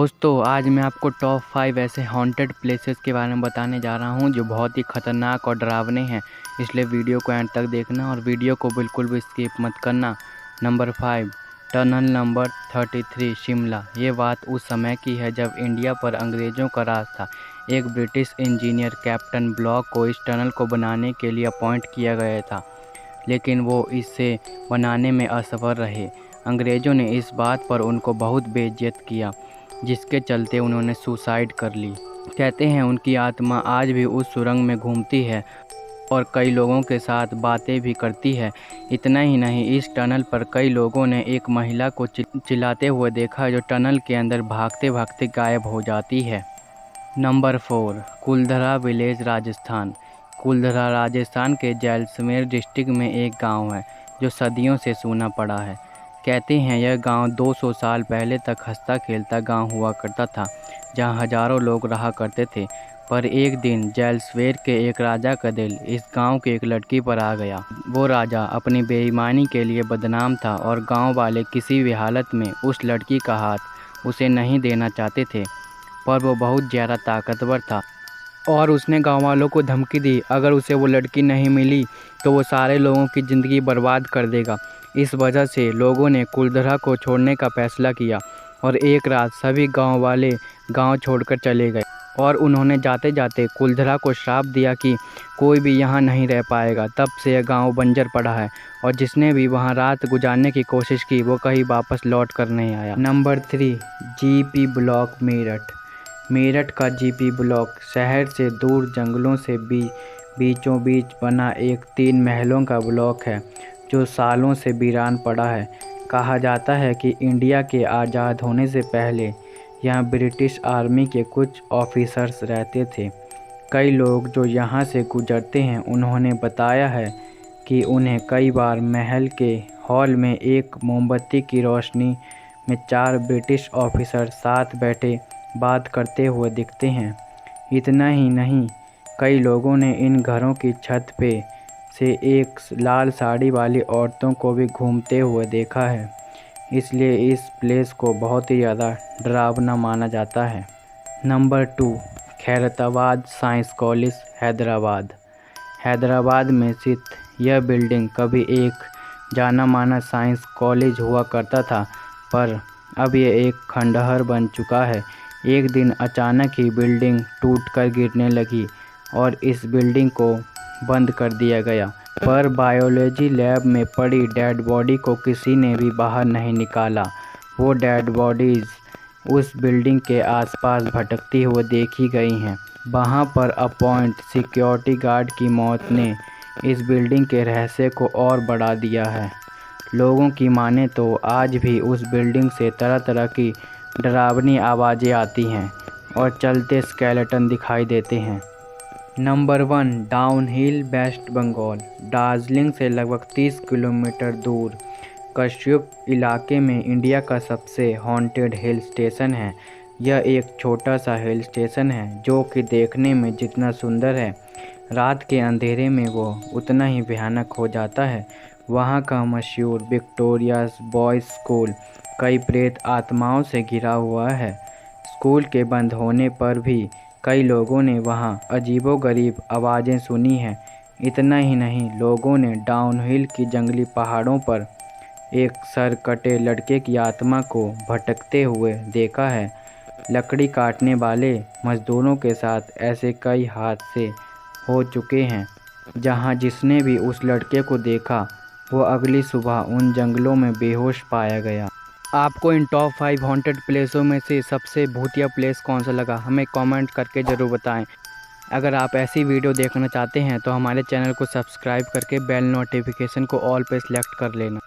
दोस्तों आज मैं आपको टॉप 5 ऐसे हॉन्टेड प्लेसेस के बारे में बताने जा रहा हूं जो बहुत ही ख़तरनाक और डरावने हैं। इसलिए वीडियो को एंड तक देखना और वीडियो को बिल्कुल भी स्किप मत करना। Number 5, tunnel number 33 Shimla. ये बात उस समय की है जब इंडिया पर अंग्रेज़ों का राज था। एक ब्रिटिश इंजीनियर कैप्टन ब्लॉक को इस टनल को बनाने के लिए अपॉइंट किया गया था, लेकिन वो इसे बनाने में असफल रहे। अंग्रेज़ों ने इस बात पर उनको बहुत बेइज्जत किया, जिसके चलते उन्होंने सुसाइड कर ली। कहते हैं उनकी आत्मा आज भी उस सुरंग में घूमती है और कई लोगों के साथ बातें भी करती है। इतना ही नहीं, इस टनल पर कई लोगों ने एक महिला को चिल्लाते हुए देखा जो टनल के अंदर भागते भागते गायब हो जाती है। Number 4, Kuldhara village Rajasthan. कुलधरा राजस्थान के जैसलमेर डिस्ट्रिक्ट में एक गांव है जो सदियों से सूना पड़ा है। कहते हैं यह गांव 200 साल पहले तक हंसता खेलता गांव हुआ करता था, जहां हजारों लोग रहा करते थे। पर एक दिन जैसलमेर के एक राजा का दिल इस गांव की एक लड़की पर आ गया। वो राजा अपनी बेईमानी के लिए बदनाम था और गांव वाले किसी भी हालत में उस लड़की का हाथ उसे नहीं देना चाहते थे। पर वो बहुत ज़्यादा ताकतवर था और उसने गाँव वालों को धमकी दी, अगर उसे वो लड़की नहीं मिली तो वो सारे लोगों की ज़िंदगी बर्बाद कर देगा। इस वजह से लोगों ने कुलधरा को छोड़ने का फैसला किया और एक रात सभी गांव वाले गांव छोड़कर चले गए और उन्होंने जाते जाते कुलधरा को श्राप दिया कि कोई भी यहां नहीं रह पाएगा। तब से यह गांव बंजर पड़ा है और जिसने भी वहां रात गुजारने की कोशिश की वो कहीं वापस लौट कर नहीं आया। Number 3, GP block Meerut. Meerut का जीपी ब्लॉक शहर से दूर जंगलों से बीचों बीच बना एक 3 महलों का ब्लॉक है जो सालों से वीरान पड़ा है। कहा जाता है कि इंडिया के आज़ाद होने से पहले यहाँ ब्रिटिश आर्मी के कुछ ऑफिसर्स रहते थे। कई लोग जो यहाँ से गुजरते हैं उन्होंने बताया है कि उन्हें कई बार महल के हॉल में एक मोमबत्ती की रोशनी में 4 ब्रिटिश ऑफिसर साथ बैठे बात करते हुए दिखते हैं। इतना ही नहीं, कई लोगों ने इन घरों की छत पे से एक लाल साड़ी वाली औरतों को भी घूमते हुए देखा है। इसलिए इस प्लेस को बहुत ही ज़्यादा डरावना माना जाता है। Number 2, Khairatabad science college Hyderabad. Hyderabad में स्थित यह बिल्डिंग कभी एक जाना माना साइंस कॉलेज हुआ करता था, पर अब यह एक खंडहर बन चुका है। एक दिन अचानक ही बिल्डिंग टूटकर गिरने लगी और इस बिल्डिंग को बंद कर दिया गया। पर बायोलॉजी लैब में पड़ी डेड बॉडी को किसी ने भी बाहर नहीं निकाला। वो डेड बॉडीज़ उस बिल्डिंग के आसपास भटकती हुई देखी गई हैं। वहाँ पर अपॉइंट सिक्योरिटी गार्ड की मौत ने इस बिल्डिंग के रहस्य को और बढ़ा दिया है। लोगों की माने तो आज भी उस बिल्डिंग से तरह तरह की डरावनी आवाज़ें आती हैं और चलते स्केलेटन दिखाई देते हैं। Number 1, down hill west Bengal. Darjeeling से लगभग 30 किलोमीटर दूर कश्यप इलाके में इंडिया का सबसे हॉन्टेड हिल स्टेशन है। यह एक छोटा सा हिल स्टेशन है जो कि देखने में जितना सुंदर है, रात के अंधेरे में वो उतना ही भयानक हो जाता है। वहाँ का मशहूर विक्टोरियाज बॉयज़ स्कूल कई प्रेत आत्माओं से घिरा हुआ है। स्कूल के बंद होने पर भी कई लोगों ने वहां अजीबोगरीब आवाज़ें सुनी हैं। इतना ही नहीं, लोगों ने डाउनहिल की जंगली पहाड़ों पर एक सर कटे लड़के की आत्मा को भटकते हुए देखा है। लकड़ी काटने वाले मजदूरों के साथ ऐसे कई हादसे हो चुके हैं जहां जिसने भी उस लड़के को देखा वो अगली सुबह उन जंगलों में बेहोश पाया गया। आपको इन टॉप 5 हॉन्टेड प्लेसों में से सबसे भूतिया प्लेस कौन सा लगा, हमें कमेंट करके ज़रूर बताएं। अगर आप ऐसी वीडियो देखना चाहते हैं तो हमारे चैनल को सब्सक्राइब करके बेल नोटिफिकेशन को ऑल पे सेलेक्ट कर लेना।